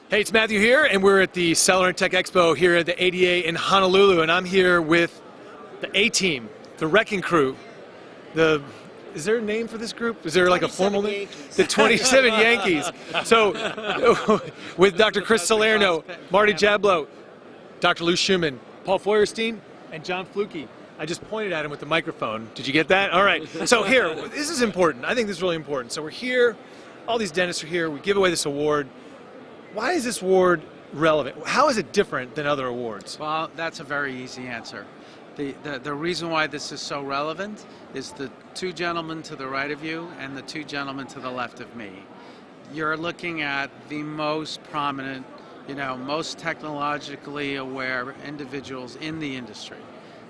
Hey, it's Matthew here, and we're at the Cellerant Tech Expo here at the ADA in Honolulu, and I'm here with the A-Team, the Wrecking Crew. Is there a name for this group? Is there like a formal name? The 27 Yankees. So, with Dr. Chris Salerno, Marty Jablow, Dr. Lou Schumann, Paul Feuerstein, and John Fluke. I just pointed at him with the microphone. Did you get that? All right. So here, this is important. I think this is really important. So we're here. All these dentists are here. We give away this award. Why is this award relevant? How is it different than other awards? Well, that's a very easy answer. The reason why this is so relevant is the two gentlemen to the right of you and the two gentlemen to the left of me. You're looking at the most prominent, most technologically aware individuals in the industry.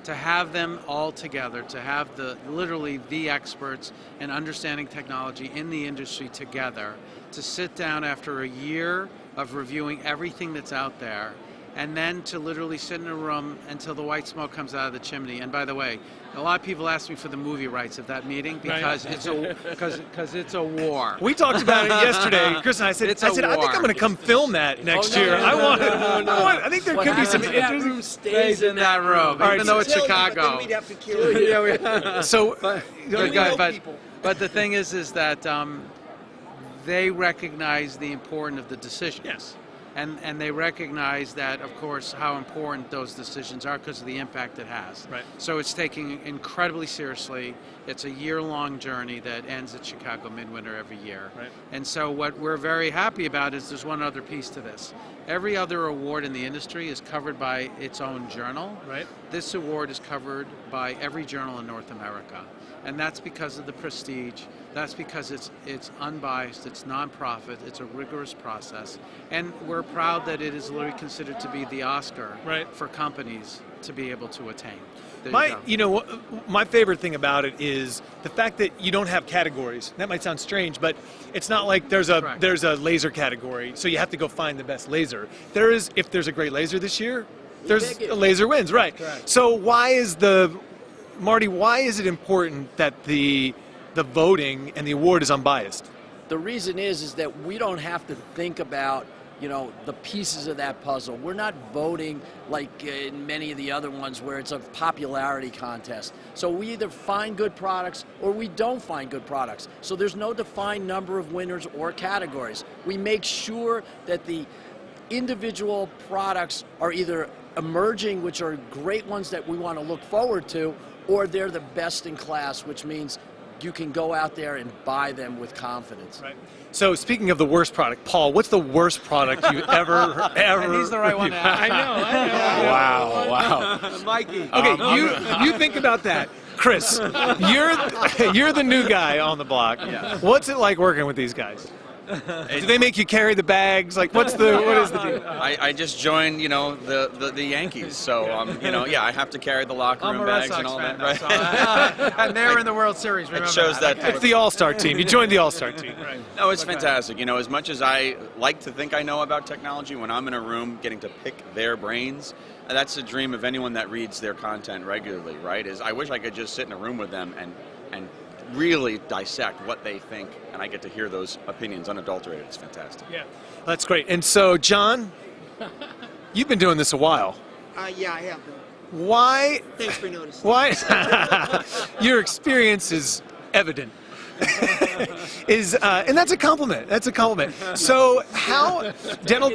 To have them all together, to have literally the experts in understanding technology in the industry together, to sit down after a year of reviewing everything that's out there, and then to literally sit in a room until the white smoke comes out of the chimney. And by the way, a lot of people ask me for the movie rights of that meeting because it's a war. We talked about it yesterday, Chris and I said, I think I'm going to come film that next year. I think there could be some interesting stays in that room, even though it's Chicago. Then we'd have to kill you. But the thing is that they recognize the importance of the decisions. Yes. And they recognize that, of course, how important those decisions are because of the impact it has. Right. So it's taken incredibly seriously. It's a year-long journey that ends at Chicago Midwinter every year. Right. And so what we're very happy about is there's one other piece to this. Every other award in the industry is covered by its own journal. Right. This award is covered by every journal in North America. And that's because of the prestige. That's because it's unbiased, it's nonprofit, it's a rigorous process. And we're proud that it is literally considered to be the Oscar for companies to be able to attain. My favorite thing about it is the fact that you don't have categories. That might sound strange, but it's not like there's a laser category, so you have to go find the best laser. If there's a great laser this year, there's a laser wins, right? Correct. So Marty, why is it important that the voting and the award is unbiased? The reason is that we don't have to think about, the pieces of that puzzle. We're not voting like in many of the other ones where it's a popularity contest. So we either find good products or we don't find good products. So there's no defined number of winners or categories. We make sure that the individual products are either emerging, which are great ones that we want to look forward to, or they're the best in class, which means you can go out there and buy them with confidence. Right. So speaking of the worst product, Paul, what's the worst product you ever? And he's the right one to ask. I know. Wow. Mikey. Okay, you think about that. Chris, you're the new guy on the block. Yeah. What's it like working with these guys? Do they make you carry the bags? Like, what is the deal? I just joined, the Yankees, so I have to carry the locker room bags and all that. Right? And they're in the World Series. Remember It shows that. It's the All-Star team. You joined the All-Star team. Right. No, it's fantastic. As much as I like to think I know about technology, when I'm in a room getting to pick their brains, that's a dream of anyone that reads their content regularly, right? I wish I could just sit in a room with them and really dissect what they think, and I get to hear those opinions unadulterated. It's fantastic. Yeah, that's great. And so, John, you've been doing this a while. Yeah, I have been. Why? Thanks for noticing. Why? Your experience is evident. And that's a compliment. That's a compliment. So, how dental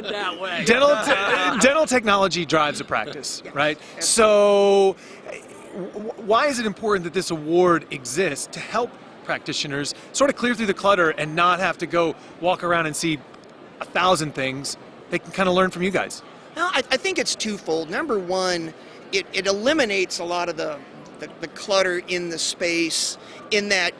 technology drives a practice, right? So, why is it important that this award exists to help practitioners sort of clear through the clutter and not have to go walk around and see 1,000 things? They can kind of learn from you guys. No, I think it's twofold. Number one, it eliminates a lot of the clutter in the space in that,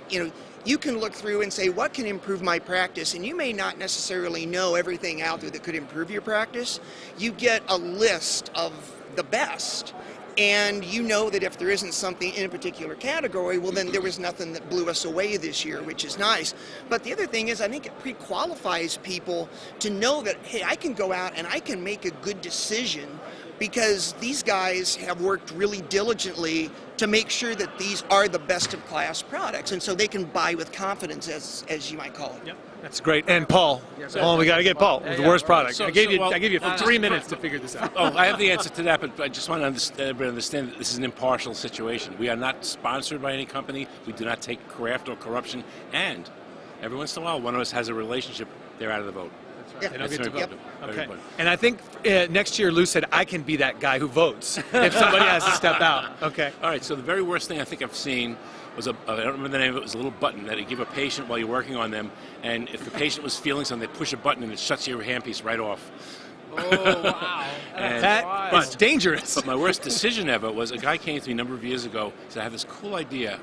you can look through and say, what can improve my practice? And you may not necessarily know everything out there that could improve your practice. You get a list of the best. And you know that if there isn't something in a particular category, well, then there was nothing that blew us away this year, which is nice. But the other thing is, I think it pre-qualifies people to know that, hey, I can go out and I can make a good decision because these guys have worked really diligently to make sure that these are the best of class products, and so they can buy with confidence, as you might call it. Yep, that's great. And Paul, we got to get Paul with the worst product. I gave you 3 minutes to figure this out. Oh, I have the answer to that, but I just want to everybody understand that this is an impartial situation. We are not sponsored by any company. We do not take graft or corruption, and every once in a while, one of us has a relationship. They're out of the vote. Yeah. That's very important. Okay. Everybody. And I think next year Lou said I can be that guy who votes if somebody has to step out. Okay. All right, so the very worst thing I think I've seen was I don't remember the name of it, was a little button that you give a patient while you're working on them, and if the patient was feeling something, they push a button and it shuts your handpiece right off. Oh, wow. And, That is dangerous. But my worst decision ever was a guy came to me a number of years ago, said, I have this cool idea.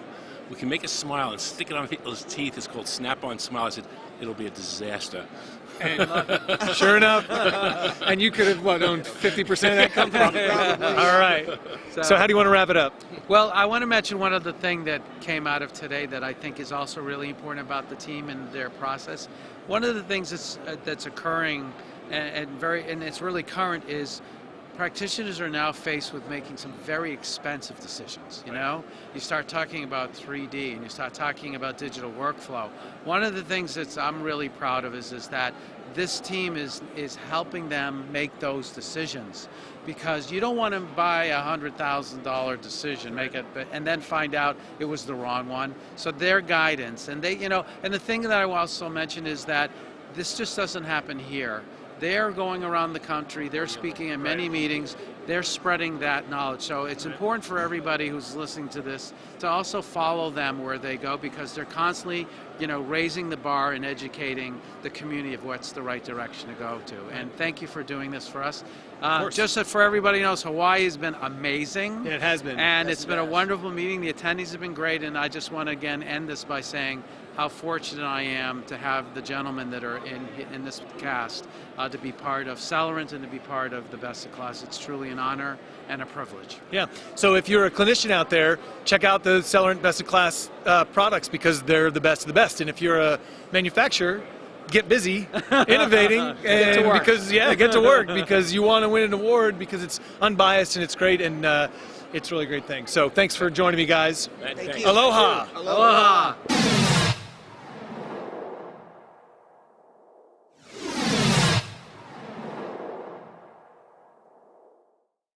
We can make a smile and stick it on people's teeth. It's called Snap-on Smile. I said, it'll be a disaster. And sure enough, and you could have owned 50% of that company. All right. So how do you want to wrap it up? Well, I want to mention one other thing that came out of today that I think is also really important about the team and their process. One of the things that's occurring and it's really current is practitioners are now faced with making some very expensive decisions. You know, you start talking about 3D and you start talking about digital workflow. One of the things that I'm really proud of is that this team is helping them make those decisions, because you don't want to buy a $100,000 decision, make it, and then find out it was the wrong one. So their guidance, and they, and the thing that I will also mention is that this just doesn't happen here. They're going around the country, they're speaking in many meetings, they're spreading that knowledge. So it's important for everybody who's listening to this to also follow them where they go, because they're constantly, raising the bar and educating the community of what's the right direction to go to. And thank you for doing this for us. Just so for everybody knows, Hawaii has been amazing. Yeah, it has been. And it's been a wonderful meeting. The attendees have been great, and I just want to again end this by saying how fortunate I am to have the gentlemen that are in this cast to be part of Cellerant and to be part of the Best of Class. It's truly an honor and a privilege. Yeah. So if you're a clinician out there, check out the Cellerant Best of Class products, because they're the best of the best. And if you're a manufacturer, get busy innovating and get to work because you want to win an award, because it's unbiased and it's great, and it's really a great thing. So thanks for joining me, guys. Thank you. Aloha. Aloha.